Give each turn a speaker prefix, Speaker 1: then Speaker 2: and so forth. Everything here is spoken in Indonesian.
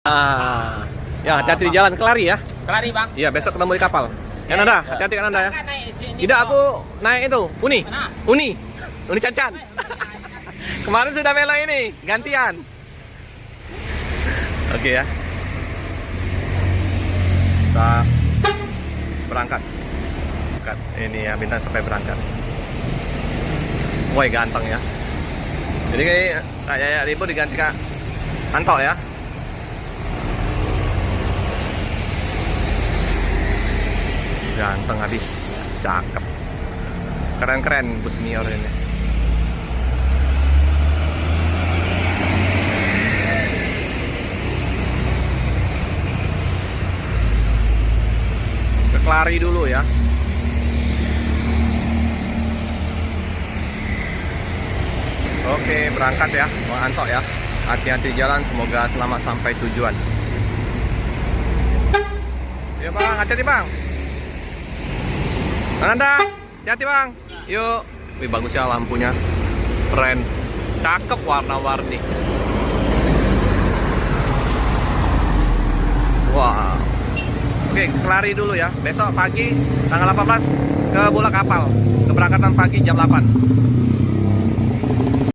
Speaker 1: Ya, hati-hati di jalan, Kelari ya.
Speaker 2: Kelari bang.
Speaker 1: Iya, besok ketemu di kapal. Ya Nanda, hati-hati kan Nanda ya. Tidak, aku naik itu, Uni.
Speaker 2: Mana?
Speaker 1: Uni Cancan. Kemarin sudah melo ini, gantian. Oke ya. Kita berangkat. Ini ya, Bintang sampai berangkat. Woi, ganteng ya. Jadi kayak Ribu diganti Kak Anto ya. Ganteng habis, cakep, keren-keren bus Mior ini. Ke Kelari dulu ya. Oke, berangkat ya, Bang Anto ya. Hati-hati jalan, semoga selamat sampai tujuan. Ya Bang, hati-hati Bang. Nanda, hati-hati Bang. Yuk. Wih, bagus ya lampunya. Keren. Cakep warna-warni. Wow. Oke, Kelari dulu ya. Besok pagi tanggal 18 ke Bola Kapal. Keberangkatan pagi jam 8.